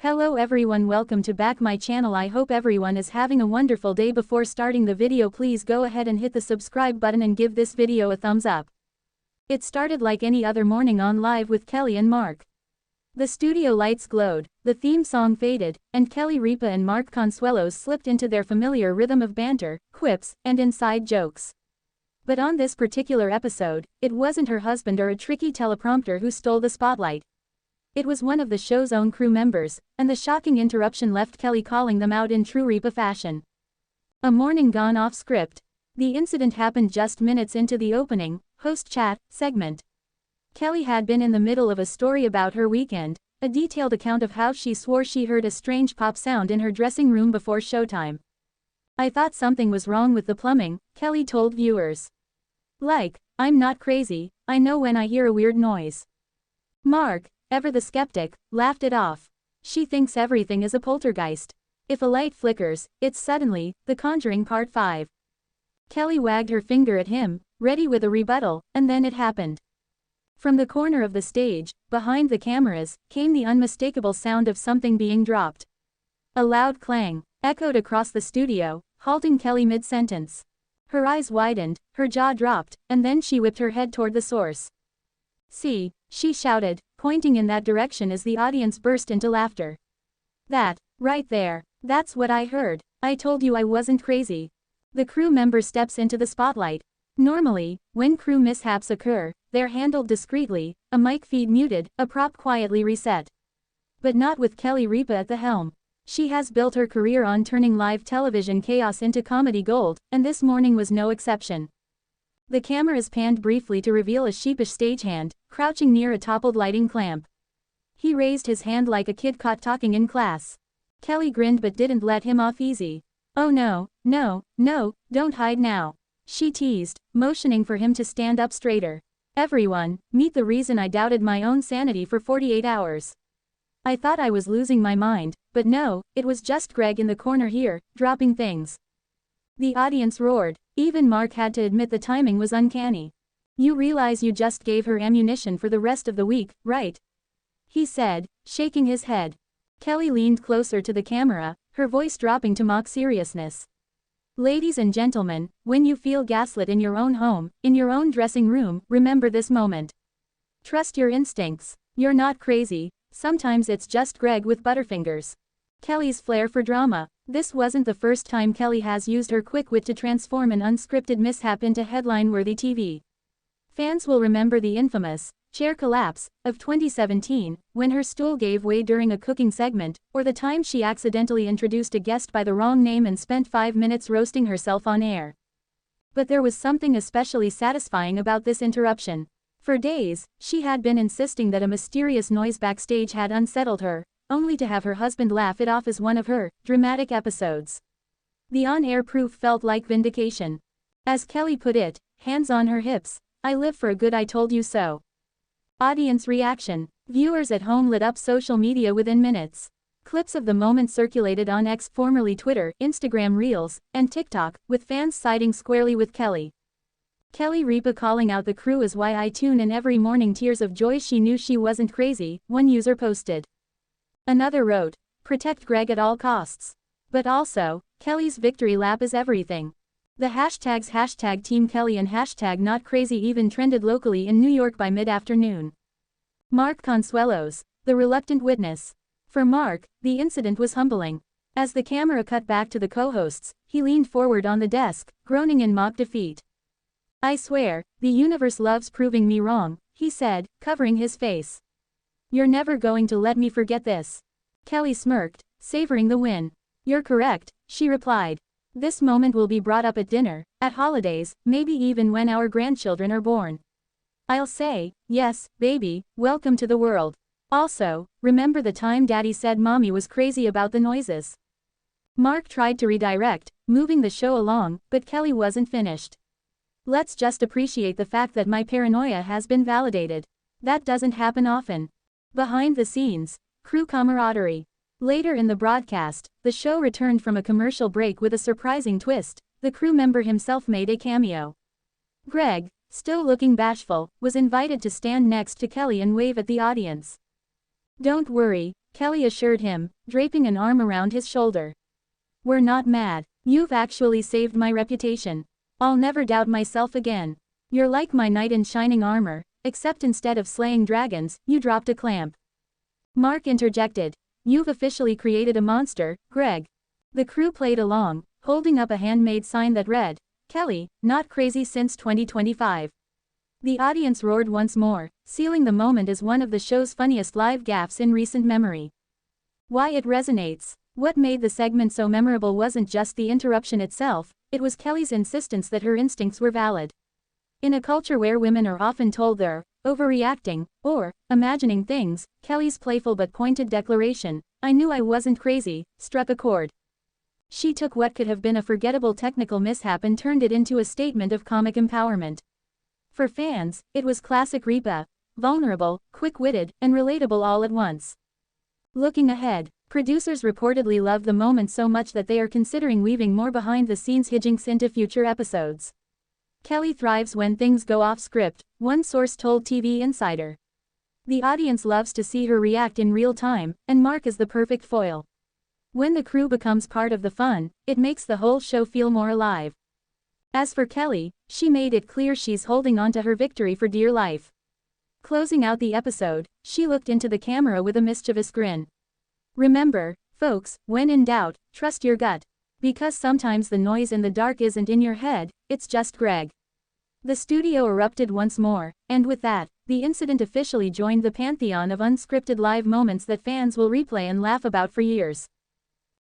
Hello everyone, welcome to back my channel. I hope everyone is having a wonderful day. Before starting the video, please go ahead and hit the subscribe button and give this video a thumbs up. It started like any other morning on Live with Kelly and Mark. The studio lights glowed, the theme song faded, and Kelly, Ripa and Mark Consuelos slipped into their familiar rhythm of banter, quips, and inside jokes. But on this particular episode, it wasn't her husband or a tricky teleprompter who stole the spotlight. It was one of the show's own crew members, and the shocking interruption left Kelly calling them out in true Ripa fashion. A morning gone off script. The incident happened just minutes into the opening, host chat, segment. Kelly had been in the middle of a story about her weekend, a detailed account of how she swore she heard a strange pop sound in her dressing room before showtime. "I thought something was wrong with the plumbing," Kelly told viewers. "Like, I'm not crazy, I know when I hear a weird noise." Mark, ever the skeptic, laughed it off. "She thinks everything is a poltergeist. If a light flickers, it's suddenly The Conjuring Part 5. Kelly wagged her finger at him, ready with a rebuttal, and then it happened. From the corner of the stage, behind the cameras, came the unmistakable sound of something being dropped. A loud clang echoed across the studio, halting Kelly mid-sentence. Her eyes widened, her jaw dropped, and then she whipped her head toward the source. "See," she shouted, pointing in that direction as the audience burst into laughter. "That, right there, that's what I heard. I told you I wasn't crazy." The crew member steps into the spotlight. Normally, when crew mishaps occur, they're handled discreetly, a mic feed muted, a prop quietly reset. But not with Kelly, Ripa at the helm. She has built her career on turning live television chaos into comedy gold, and this morning was no exception. The cameras panned briefly to reveal a sheepish stagehand, crouching near a toppled lighting clamp. He raised his hand like a kid caught talking in class. Kelly grinned but didn't let him off easy. "Oh no, don't hide now," she teased, motioning for him to stand up straighter. "Everyone, meet the reason I doubted my own sanity for 48 hours. I thought I was losing my mind, but no, it was just Greg in the corner here, dropping things." The audience roared. Even Mark had to admit the timing was uncanny. "You realize you just gave her ammunition for the rest of the week, right?" he said, shaking his head. Kelly leaned closer to the camera, her voice dropping to mock seriousness. "Ladies and gentlemen, when you feel gaslit in your own home, in your own dressing room, remember this moment. Trust your instincts. You're not crazy, sometimes it's just Greg with butterfingers." Kelly's flair for drama. This wasn't the first time Kelly has used her quick wit to transform an unscripted mishap into headline-worthy TV. Fans will remember the infamous chair collapse of 2017, when her stool gave way during a cooking segment, or the time she accidentally introduced a guest by the wrong name and spent 5 minutes roasting herself on air. But there was something especially satisfying about this interruption. For days, she had been insisting that a mysterious noise backstage had unsettled her, only to have her husband laugh it off as one of her dramatic episodes. The on-air proof felt like vindication. As Kelly put it, hands on her hips, "I live for a good I told you so." Audience reaction. Viewers at home lit up social media within minutes. Clips of the moment circulated on X, formerly Twitter, Instagram Reels, and TikTok, with fans siding squarely with Kelly. Kelly, Ripa calling out the crew as "why I tune in every morning, tears of joy, she knew she wasn't crazy," one user posted. Another wrote, "Protect Greg at all costs." But also, "Kelly's victory lap is everything." The hashtags #TeamKelly and #NotCrazy even trended locally in New York by mid-afternoon. Mark Consuelos, the reluctant witness. For Mark, the incident was humbling. As the camera cut back to the co-hosts, he leaned forward on the desk, groaning in mock defeat. "I swear, the universe loves proving me wrong," he said, covering his face. "You're never going to let me forget this." Kelly smirked, savoring the win. "You're correct," she replied. "This moment will be brought up at dinner, at holidays, maybe even when our grandchildren are born. I'll say, yes, baby, welcome to the world. Also, remember the time Daddy said Mommy was crazy about the noises?" Mark tried to redirect, moving the show along, but Kelly wasn't finished. "Let's just appreciate the fact that my paranoia has been validated. That doesn't happen often." Behind the scenes, crew camaraderie. Later in the broadcast, the show returned from a commercial break with a surprising twist. The crew member himself made a cameo. Greg, still looking bashful, was invited to stand next to Kelly and wave at the audience. "Don't worry, Kelly assured him, draping an arm around his shoulder. "We're not mad. You've actually saved my reputation. I'll never doubt myself again. You're like my knight in shining armor, except instead of slaying dragons, you dropped a clamp." Mark interjected. "You've officially created a monster, Greg." The crew played along, holding up a handmade sign that read, "Kelly, not crazy since 2025. The audience roared once more, sealing the moment as one of the show's funniest live gaffes in recent memory. Why it resonates. What made the segment so memorable wasn't just the interruption itself, it was Kelly's insistence that her instincts were valid. In a culture where women are often told they're overreacting, or imagining things, Kelly's playful but pointed declaration, "I knew I wasn't crazy," struck a chord. She took what could have been a forgettable technical mishap and turned it into a statement of comic empowerment. For fans, it was classic Ripa, vulnerable, quick-witted, and relatable all at once. Looking ahead, producers reportedly love the moment so much that they are considering weaving more behind-the-scenes hijinks into future episodes. Kelly thrives when things go off-script, one source told TV Insider. The audience loves to see her react in real time, and Mark is the perfect foil. When the crew becomes part of the fun, it makes the whole show feel more alive. As for Kelly, she made it clear she's holding on to her victory for dear life. Closing out the episode, she looked into the camera with a mischievous grin. "Remember, folks, when in doubt, trust your gut. Because sometimes the noise in the dark isn't in your head, it's just Greg." The studio erupted once more, and with that, the incident officially joined the pantheon of unscripted live moments that fans will replay and laugh about for years.